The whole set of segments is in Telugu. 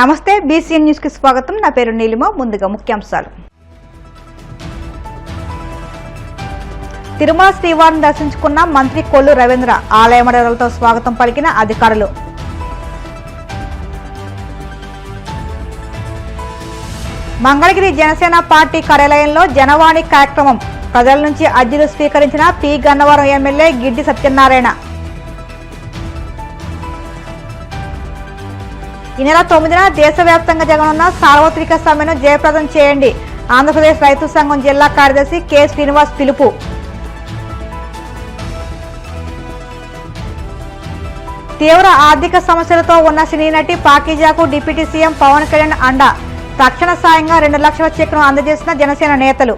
నమస్తే బీసీఎన్ న్యూస్ కి స్వాగతం. నా పేరు నీలిమ. ముందుగా ముఖ్యాంశాలు. తిరుమల శ్రీవారిని దర్శించుకున్న మంత్రి కొల్లు రవీంద్ర. ఆలయ మర్యాదలతో స్వాగతం పలికిన అధికారులు. మంగళగిరి జనసేన పార్టీ కార్యాలయంలో జనవాణి కార్యక్రమం. ప్రజల నుంచి అర్జీలు స్వీకరించిన పి గన్నవరం ఎమ్మెల్యే గిడ్డి సత్యనారాయణ. ఈ నెల 9న దేశవ్యాప్తంగా జరగనున్న సార్వత్రిక సమ్మెను జయప్రదం చేయండి. ఆంధ్రప్రదేశ్ రైతు సంఘం జిల్లా కార్యదర్శి కె శ్రీనివాస్ పిలుపు. తీవ్ర ఆర్థిక సమస్యలతో ఉన్న సినీ నటి పాకీజాకు డిప్యూటీ సీఎం పవన్ కళ్యాణ్ అండ. తక్షణ సాయంగా 2 లక్షల చెక్ను అందజేసిన జనసేన నేతలు.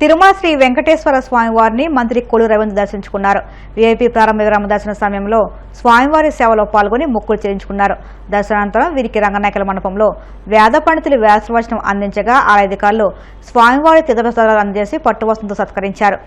తిరుమల శ్రీ వెంకటేశ్వర స్వామి వారిని మంత్రి కొల్లు రవీంద్ర దర్శించుకున్నారు. వీఐపీ ప్రారంభ విరామ దర్శన సమయంలో స్వామివారి సేవలో పాల్గొని మొక్కులు చెల్లించుకున్నారు. దర్శనానంతరం వీరికి రంగనాయకుల మండపంలో వేద పండితులు వ్యాసవచనం అందించగా ఆలయ అధికారులు స్వామివారి తీర్థప్రసాదాలు అందజేసి పట్టువస్త్రంతో సత్కరించారు.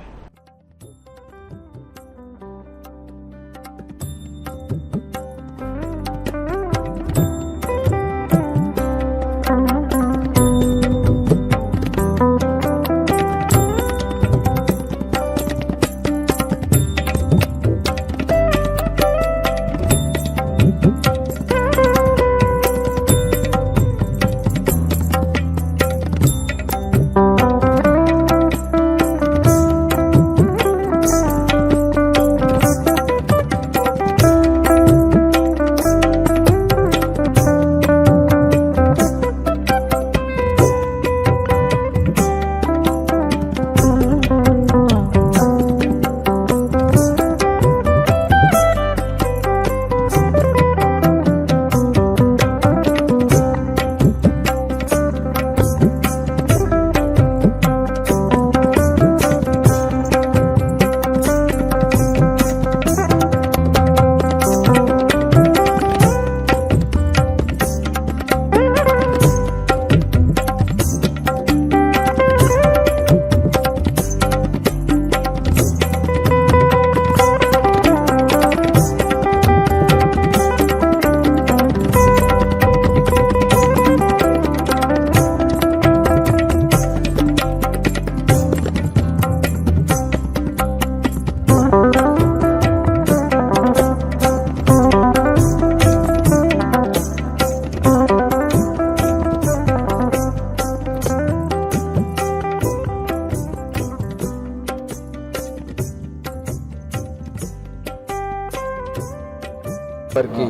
వారికి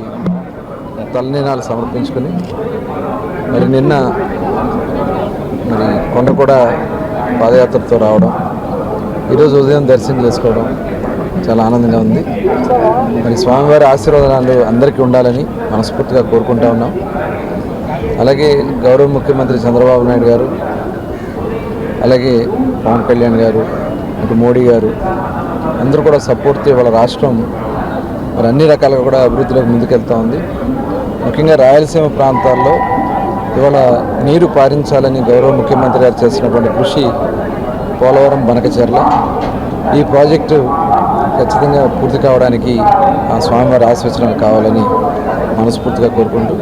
తలనీనాలు సమర్పించుకొని నిన్న కొండకొండ పాదయాత్రతో రావడం, ఈరోజు ఉదయం దర్శనం చేసుకోవడం చాలా ఆనందంగా ఉంది. స్వామివారి ఆశీర్వాదాలు అందరికీ ఉండాలని మనస్ఫూర్తిగా కోరుకుంటా ఉన్నాం. అలాగే గౌరవ ముఖ్యమంత్రి చంద్రబాబు నాయుడు గారు, అలాగే పవన్ కళ్యాణ్ గారు, ఇటు మోడీ గారు అందరూ కూడా సపోర్ట్తో ఇవాళ రాష్ట్రం అన్ని రకాలుగా కూడా అభివృద్ధిలోకి ముందుకెళ్తూ ఉంది. ముఖ్యంగా రాయలసీమ ప్రాంతాల్లో ఇవాళ నీరు పారించాలని గౌరవ ముఖ్యమంత్రి గారు చేసినటువంటి కృషి పోలవరం బనకచెర్ల ఈ ప్రాజెక్టు ఖచ్చితంగా పూర్తి కావడానికి ఆ స్వామివారి ఆశీర్వచనాలు కావాలని మనస్ఫూర్తిగా కోరుకుంటూ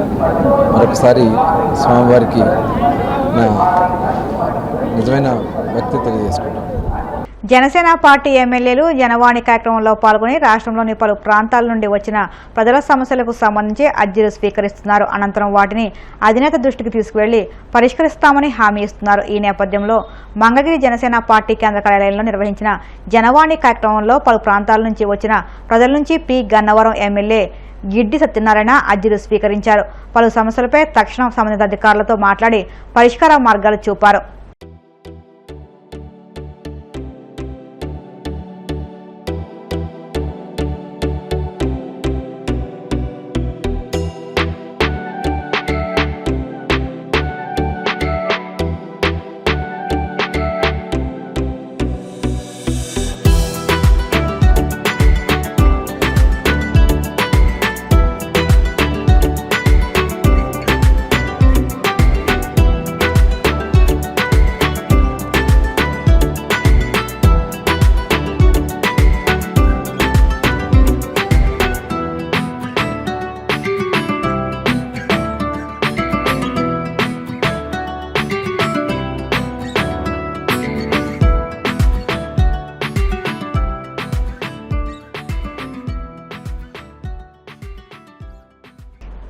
మరొకసారి స్వామివారికి నా నిజమైన భక్తి తెలియజేసుకుంటాను. జనసేన పార్టీ ఎమ్మెల్యేలు జనవాణి కార్యక్రమంలో పాల్గొని రాష్ట్రంలోని పలు ప్రాంతాల నుండి వచ్చిన ప్రజల సమస్యలకు సంబంధించి అర్జీలు స్వీకరిస్తున్నారు. అనంతరం వాటిని అధినేత దృష్టికి తీసుకువెళ్లి పరిష్కరిస్తామని హామీ ఇస్తున్నారు. ఈ నేపథ్యంలో మంగళగిరి జనసేన పార్టీ కేంద్ర కార్యాలయంలో నిర్వహించిన జనవాణి కార్యక్రమంలో పలు ప్రాంతాల నుంచి వచ్చిన ప్రజల నుంచి పి గన్నవరం ఎమ్మెల్యే గిడ్డి సత్యనారాయణ అర్జీలు స్వీకరించారు. పలు సమస్యలపై తక్షణం సంబంధిత అధికారులతో మాట్లాడి పరిష్కార మార్గాలు చూపారు.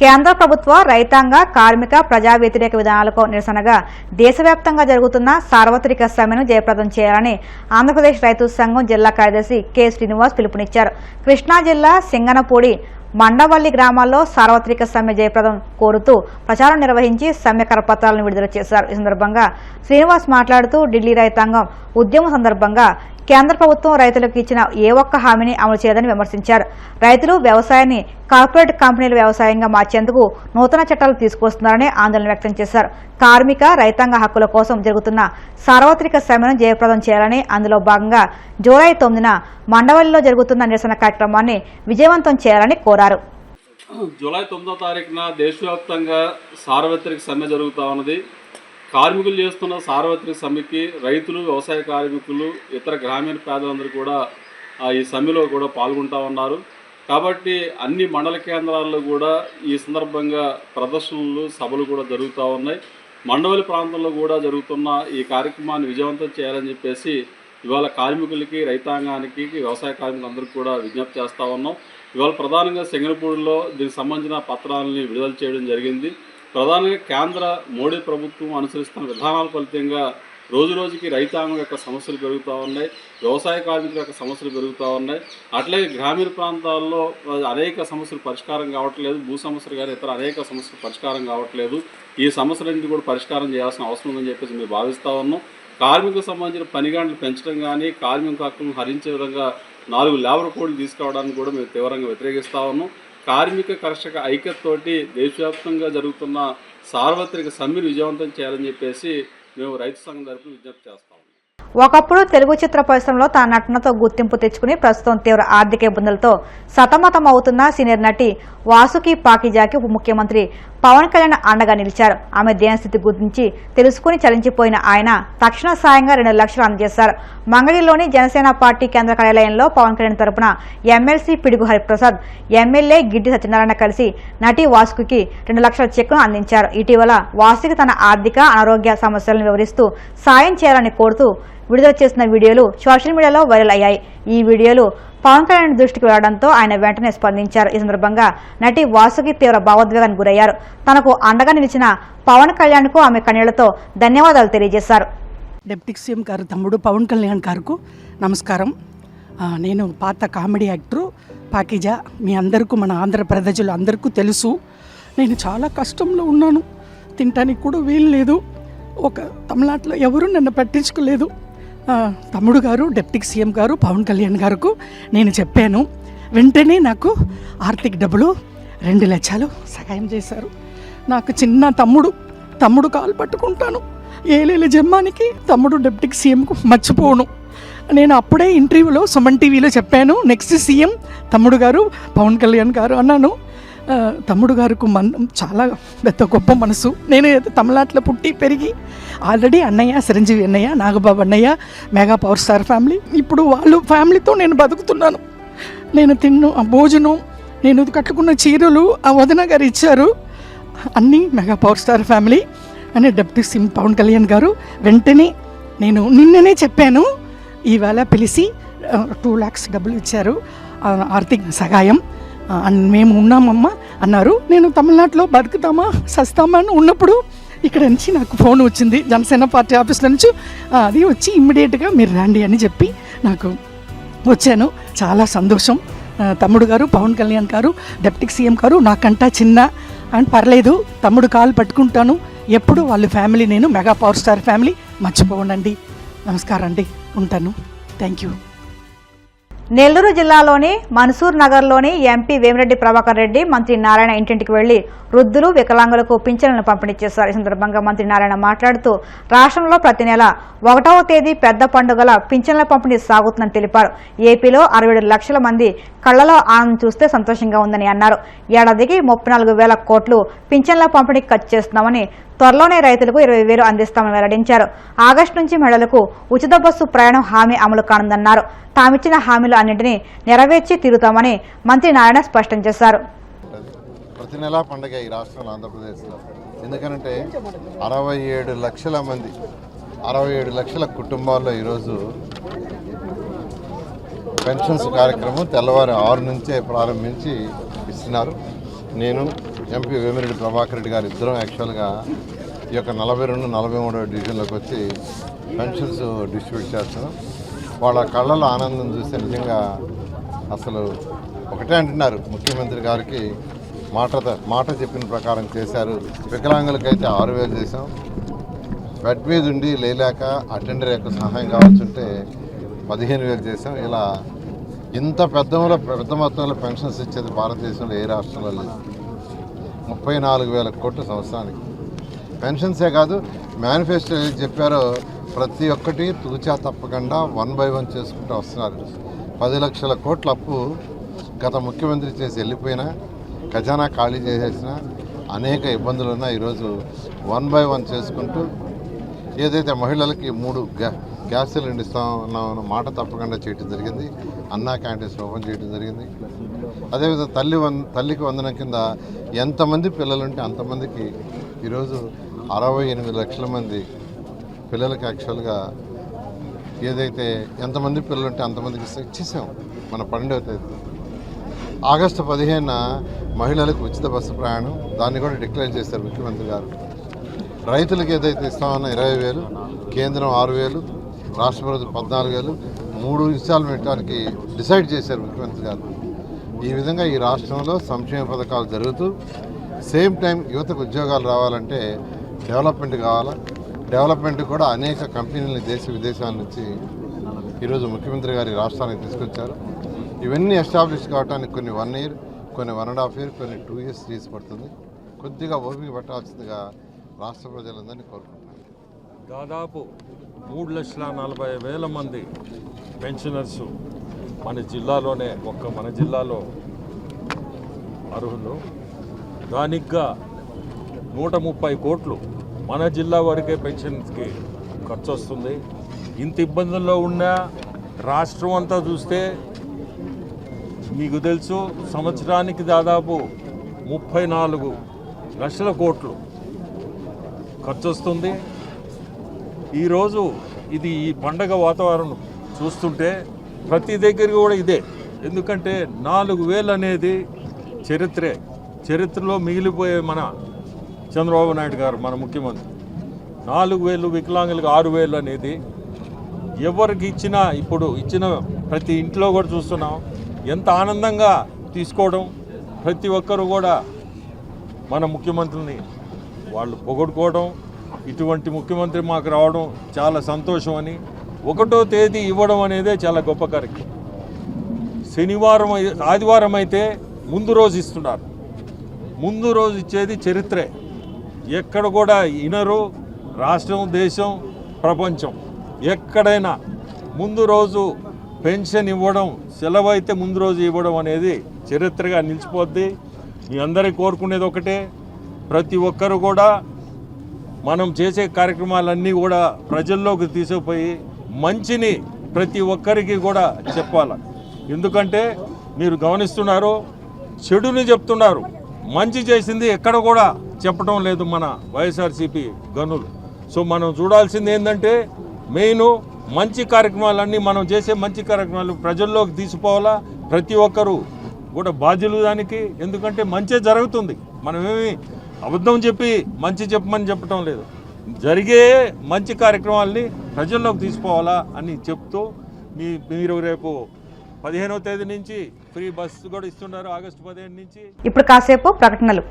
కేంద్ర ప్రభుత్వ రైతాంగ కార్మిక ప్రజా వ్యతిరేక విధానాలకు నిరసనగా దేశవ్యాప్తంగా జరుగుతున్న సార్వత్రిక సమ్మెను జయప్రదం చేయాలని ఆంధ్రప్రదేశ్ రైతు సంఘం జిల్లా కార్యదర్శి కె శ్రీనివాస్ పిలుపునిచ్చారు. కృష్ణా జిల్లా సింగనపూడి మండవల్లి గ్రామాల్లో సార్వత్రిక సమ్మె జయప్రదం కోరుతూ ప్రచారం నిర్వహించి సమ్మె కరపత్రాలను విడుదల చేశారు. ఈ సందర్భంగా శ్రీనివాస్ మాట్లాడుతూ ఢిల్లీ రైతాంగం ఉద్యమం సందర్భంగా కేంద్ర ప్రభుత్వం రైతులకు ఇచ్చిన ఏ ఒక్క హామీని అమలు చేయదని విమర్శించారు. రైతులు వ్యవసాయాన్ని కార్పొరేట్ కంపెనీల వ్యవసాయంగా మార్చేందుకు నూతన చట్టాలు తీసుకొస్తున్నారని ఆందోళన వ్యక్తం చేశారు. కార్మిక రైతాంగ హక్కుల కోసం జరుగుతున్న సార్వత్రిక సమ్మెను జయప్రదం చేయాలని, అందులో భాగంగా జూలై 9న మండవల్లిలో జరుగుతున్న నిరసన కార్యక్రమాన్ని విజయవంతం చేయాలని కోరారు. జూలై 9వ తారీఖున దేశవ్యాప్తంగా సార్వత్రిక సమ్మె జరుగుతూ ఉన్నది. కార్మికులు చేస్తున్న సార్వత్రిక సమ్మెకి రైతులు, వ్యవసాయ కార్మికులు, ఇతర గ్రామీణ పేదలందరూ కూడా ఈ సమ్మెలో కూడా పాల్గొంటూ ఉన్నారు. కాబట్టి అన్ని మండల కేంద్రాల్లో కూడా ఈ సందర్భంగా ప్రదర్శనలు, సభలు కూడా జరుగుతూ ఉన్నాయి. మండవల్లి ప్రాంతంలో కూడా జరుగుతున్న ఈ కార్యక్రమాన్ని విజయవంతం చేయాలని చెప్పేసి ఇవాళ కార్మికులకి, రైతాంగానికి, వ్యవసాయ కార్మికులందరికీ కూడా విజ్ఞప్తి చేస్తూ ఉన్నాం. ఇవాళ ప్రధానంగా సింగనపూడిలో దీనికి సంబంధించిన పత్రాలని విడుదల చేయడం జరిగింది. ప్రధానంగా కేంద్ర మోడీ ప్రభుత్వం అనుసరిస్తున్న విధానాల ఫలితంగా రోజురోజుకి రైతాంగం యొక్క సమస్యలు పెరుగుతూ ఉన్నాయి, వ్యవసాయ కార్మికుల యొక్క సమస్యలు పెరుగుతూ ఉన్నాయి. అట్లాగే గ్రామీణ ప్రాంతాల్లో అనేక సమస్యలు పరిష్కారం కావట్లేదు, భూ సమస్యలు కానీ ఇతర అనేక సమస్యలు పరిష్కారం కావట్లేదు. ఈ సమస్యలన్నింటినీ కూడా పరిష్కారం చేయాల్సిన అవసరం ఉందని చెప్పేసి మేము భావిస్తూ ఉన్నాం. కార్మికులకు సంబంధించిన పని గంటలు పెంచడం కానీ, కార్మిక హక్కులను హరించే విధంగా 4 లేబర్ కోడ్లు తీసుకురావడానికి కూడా మేము తీవ్రంగా వ్యతిరేకిస్తూ ఉన్నాం. కార్మిక కర్షక ఐక్యతతోటి దేశవ్యాప్తంగా జరుగుతున్న సార్వత్రిక సమ్మెను విజయవంతం చేయాలని చెప్పేసి మేము రైతు సంఘం తరపున విజ్ఞప్తి చేస్తాము. ఒకప్పుడు తెలుగు చిత్ర పరిశ్రమలో తన నటనతో గుర్తింపు తెచ్చుకుని ప్రస్తుతం తీవ్ర ఆర్థిక ఇబ్బందులతో సతమతం అవుతున్న సీనియర్ నటి వాసుకి పాకిజాకి ఉప ముఖ్యమంత్రి పవన్ కళ్యాణ్ అండగా నిలిచారు. ఆమె దేహస్థితి గురించి తెలుసుకుని చలించిపోయిన ఆయన తక్షణ సాయంగా 2 లక్షలు అందజేశారు. మంగళగిరిలోని జనసేన పార్టీ కేంద్ర కార్యాలయంలో పవన్ కళ్యాణ్ తరపున ఎమ్మెల్సీ పిడుగు హరిప్రసాద్, ఎమ్మెల్యే గిడ్డి సత్యనారాయణ కలిసి నటి వాసుకి 2 లక్షల చెక్కును అందించారు. ఇటీవల వాసుకి తన ఆర్థిక అనారోగ్య సమస్యలను వివరిస్తూ సాయం చేయాలని కోరుతూ విడుదల చేసిన వీడియోలు సోషల్ మీడియాలో వైరల్ అయ్యాయి. ఈ వీడియోలు పవన్ కళ్యాణ్ దృష్టికి వెళ్లడంతో ఆయన వెంటనే స్పందించారు. ఈ సందర్భంగా నటి వాసుకి తీవ్ర భావోద్వేగానికి గురయ్యారు. తనకు అండగా నిలిచిన పవన్ కళ్యాణ్ కు ఆమె కన్నీళ్లతో ధన్యవాదాలు తెలియజేశారు. డిప్యూటీ సీఎం గారు తమ్ముడు పవన్ కళ్యాణ్ గారికి నమస్కారం. నేను పాత కామెడీ యాక్టరు పాకిజా. మీ అందరికీ, మన ఆంధ్ర ప్రజలు అందరికీ తెలుసు. నేను చాలా కష్టంలో ఉన్నాను, తినటానికి కూడా వీలు లేదు. ఒక తమిళనాడులో ఎవరు నన్ను పట్టించుకోలేదు. తమ్ముడు గారు, డిప్యూటీ సీఎం గారు పవన్ కళ్యాణ్ గారికి నేను చెప్పాను. వెంటనే నాకు ఆర్థిక డబ్బులు 2 లక్షలు సహాయం చేశారు. నాకు చిన్న తమ్ముడు కాలు పట్టుకుంటాను. ఏలేల జమ్మానికి తమ్ముడు డిప్యూటీ సీఎంకు మర్చిపోను. నేను అప్పుడే ఇంటర్వ్యూలో సుమన్ టీవీలో చెప్పాను, నెక్స్ట్ సీఎం తమ్ముడు గారు పవన్ కళ్యాణ్ గారు అన్నాను. తమ్ముడు గారికి చాలా పెద్ద గొప్ప మనసు. నేను తమిళనాడులో పుట్టి పెరిగి ఆల్రెడీ అన్నయ్య, చిరంజీవి అన్నయ్య, నాగబాబు అన్నయ్య, మెగా పవర్ స్టార్ ఫ్యామిలీ. ఇప్పుడు వాళ్ళు ఫ్యామిలీతో నేను బతుకుతున్నాను. నేను తిన్న భోజనం, నేను కట్టుకున్న చీరలు ఆ వదిన గారు ఇచ్చారు. అన్నీ మెగా పవర్ స్టార్ ఫ్యామిలీ అని డిప్యూటీ సీఎం పవన్ కళ్యాణ్ గారు వెంటనే, నేను నిన్ననే చెప్పాను, ఈవేళ పిలిచి 2 lakhs డబ్బులు ఇచ్చారు, ఆర్థిక సహాయం. మేము ఉన్నామమ్మా అన్నారు. నేను తమిళనాడులో బతుకుతామా సస్తామా అని ఉన్నప్పుడు ఇక్కడ నుంచి నాకు ఫోన్ వచ్చింది జనసేన పార్టీ ఆఫీస్లో నుంచి. అది వచ్చి ఇమ్మీడియట్గా మీరు రండి అని చెప్పి నాకు వచ్చాను. చాలా సంతోషం. తమ్ముడు గారు పవన్ కళ్యాణ్ గారు, డిప్యూటీ సీఎం గారు నాకంటా చిన్న అని పర్లేదు, తమ్ముడు కాలు పట్టుకుంటాను ఎప్పుడు. వాళ్ళ ఫ్యామిలీ, నేను మెగా పవర్ స్టార్ ఫ్యామిలీ మర్చిపోండి. నమస్కారం అండి, ఉంటాను. Thank you. నెల్లూరు జిల్లాలోని మన్సూర్ నగర్లోని ఎంపీ వేమిరెడ్డి ప్రభాకర్ రెడ్డి మంత్రి నారాయణ ఇంటింటికి వెళ్లి వృద్ధులు, వికలాంగులకు పింఛన్లను పంపిణీ చేశారు. ఈ సందర్భంగా మంత్రి నారాయణ మాట్లాడుతూ రాష్ట్రంలో ప్రతి నెల 1వ తేదీ పెద్ద పండుగల పింఛన్ల పంపిణీ సాగుతుందని తెలిపారు. ఏపీలో 67 లక్షల మంది కళ్లలో ఆనందం చూస్తే సంతోషంగా ఉందని అన్నారు. ఏడాదికి 34,000 కోట్లు పింఛన్ల పంపిణీ ఖర్చు చేస్తున్నామని, త్వరలోనే రైతులకు 20,000 అందిస్తామని వెల్లడించారు. ఆగస్టు నుంచి మహిళలకు ఉచిత బస్సు ప్రయాణం హామీ అమలు కానుందన్నారు. తామిచ్చిన హామీలు అన్నింటినీ నెరవేర్చి తీరుతామని మంత్రి నారాయణ స్పష్టం చేశారు. ప్రతి నెలా పండుగ ఈ రాష్ట్రంలో, ఆంధ్రప్రదేశ్లో. ఎందుకంటే 67 లక్షల మంది, 67 లక్షల కుటుంబాల్లో ఈరోజు పెన్షన్స్ కార్యక్రమం తెల్లవారు 6 నుంచే ప్రారంభించి ఇస్తున్నారు. నేను ఎంపీ వేమిరెడ్డి ప్రభాకర్ రెడ్డి గారు ఇద్దరం యాక్చువల్గా ఈ యొక్క 42, 43 డివిజన్లోకి వచ్చి పెన్షన్స్ డిస్ట్రిబ్యూట్ చేస్తాం. వాళ్ళ కళ్ళలో ఆనందం చూస్తే నిజంగా అసలు ఒకటే అంటున్నారు, ముఖ్యమంత్రి గారికి మాట చెప్పిన ప్రకారం చేశారు. వికలాంగులకైతే 6,000 చేసాం. బెడ్ మీద ఉండి లేలేక అటెండర్ యొక్క సహాయం కావాల్సింటే 15,000 చేసాం. ఇలా ఇంత పెద్ద మొత్తంలో పెన్షన్స్ ఇచ్చేది భారతదేశంలో ఏ రాష్ట్రంలో లేదు. 34,000 కోట్లు సంవత్సరానికి పెన్షన్సే కాదు, మేనిఫెస్టో చెప్పారో ప్రతి ఒక్కటి తూచా తప్పకుండా 1 by 1 చేసుకుంటూ వస్తున్నారు. 10 లక్షల కోట్ల అప్పు గత ముఖ్యమంత్రి చేసి వెళ్ళిపోయినా, ఖజానా ఖాళీ చేసేసిన, అనేక ఇబ్బందులు ఉన్నా ఈరోజు 1 by 1 చేసుకుంటూ ఏదైతే మహిళలకి 3 గ్యాస్ సిలిండర్ ఇస్తామన్న మాట తప్పకుండా చేయడం జరిగింది. అన్నా క్యాంటీన్స్ ఓపెన్ చేయడం జరిగింది. అదేవిధంగా తల్లికి వందనం కింద ఎంతమంది పిల్లలుంటే అంతమందికి ఈరోజు 68 లక్షల మంది పిల్లలకి యాక్చువల్గా ఏదైతే ఎంతమంది పిల్లలుంటే అంతమందికి ఇచ్చేసాం. మన 12వ తేదీ ఆగస్టు 15న మహిళలకు ఉచిత బస్సు ప్రయాణం, దాన్ని కూడా డిక్లేర్ చేశారు ముఖ్యమంత్రి గారు. రైతులకు ఏదైతే ఇస్తామన్న 20,000, కేంద్రం 6,000, రాష్ట్ర ప్రభుత్వం 14,000, 3 ఇన్స్టాల్మెంట్కి డిసైడ్ చేశారు ముఖ్యమంత్రి గారు. ఈ విధంగా ఈ రాష్ట్రంలో సంక్షేమ పథకాలు జరుగుతూ సేమ్ టైం యువతకు ఉద్యోగాలు రావాలంటే డెవలప్మెంట్ కావాలా. డెవలప్మెంట్ కూడా అనేక కంపెనీలని దేశ విదేశాల నుంచి ఈరోజు ముఖ్యమంత్రి గారి రాష్ట్రానికి తీసుకొచ్చారు. ఇవన్నీ ఎస్టాబ్లిష్ కావడానికి కొన్ని 1 year, కొన్ని 1.5 year, కొన్ని 2 years పడుతుంది. కొద్దిగా ఓపిక పట్టాల్సిందిగా రాష్ట్ర ప్రజలందరినీ కోరుకుంటున్నాను. దాదాపు 3,40,000 మంది పెన్షనర్స్ మన జిల్లాలోనే, మన జిల్లాలో అర్హులు. దానిగా 130 కోట్లు మన జిల్లా వరకే పెన్షన్స్కి ఖర్చు వస్తుంది. ఇంత ఇబ్బందుల్లో ఉన్న రాష్ట్రం అంతా చూస్తే మీకు తెలుసు, సంవత్సరానికి దాదాపు 34 లక్షల కోట్లు ఖర్చు వస్తుంది. ఈరోజు ఈ పండగ వాతావరణం చూస్తుంటే ప్రతి దగ్గర కూడా ఇదే. ఎందుకంటే 4,000 అనేది చరిత్రలో మిగిలిపోయే మన చంద్రబాబు నాయుడు గారు, మన ముఖ్యమంత్రి. 4,000, వికలాంగులకు 6,000 అనేది ఎవరికి ఇచ్చినా, ఇప్పుడు ఇచ్చిన ప్రతి ఇంట్లో కూడా చూస్తున్నాం ఎంత ఆనందంగా తీసుకోవడం. ప్రతి ఒక్కరు కూడా మన ముఖ్యమంత్రిని వాళ్ళు పొగడుకోవడం, ఇటువంటి ముఖ్యమంత్రి మాకు రావడం చాలా సంతోషం అని. 1వ తేదీ ఇవ్వడం అనేదే చాలా గొప్ప కార్యక్రమం. ఆదివారం అయితే ముందు రోజు ఇస్తున్నారు. ముందు రోజు ఇచ్చేది చరిత్రే. ఎక్కడ కూడా ఇనరు, రాష్ట్రం, దేశం, ప్రపంచం ఎక్కడైనా ముందు రోజు పెన్షన్ ఇవ్వడం, సెలవు అయితే ముందు రోజు ఇవ్వడం అనేది చరిత్రగా నిలిచిపోద్ది. మీ అందరికీ కోరుకునేది ఒకటే, ప్రతి ఒక్కరు కూడా మనం చేసే కార్యక్రమాలన్నీ కూడా ప్రజల్లోకి తీసుకుపోయి మంచిని ప్రతి ఒక్కరికి కూడా చెప్పాలి. ఎందుకంటే మీరు గమనిస్తున్నారు, చెడుని చెప్తున్నారు, మంచి చేసింది ఎక్కడ కూడా చెప్పడం లేదు మన వైఎస్ఆర్సీపీ గనులు. సో మనం చూడాల్సింది ఏంటంటే మెయిన్ మంచి కార్యక్రమాలన్నీ, మనం చేసే మంచి కార్యక్రమాలు ప్రజల్లోకి తీసుకుపోవాలా. ప్రతి ఒక్కరూ కూడా బాధ్యులు దానికి. ఎందుకంటే మంచి జరుగుతుంది. మనమేమి అబద్ధం చెప్పి మంచి చెప్పమని చెప్పడం లేదు. జరిగే మంచి కార్యక్రమాలని ప్రజల్లోకి తీసుకోవాలా అని చెప్తూ మీరు రేపు 15వ తేదీ నుంచి ఫ్రీ బస్సు కూడా ఇస్తున్నారు, ఆగస్టు 15 నుంచి. ఇప్పుడు కాసేపు ప్రకటనలు.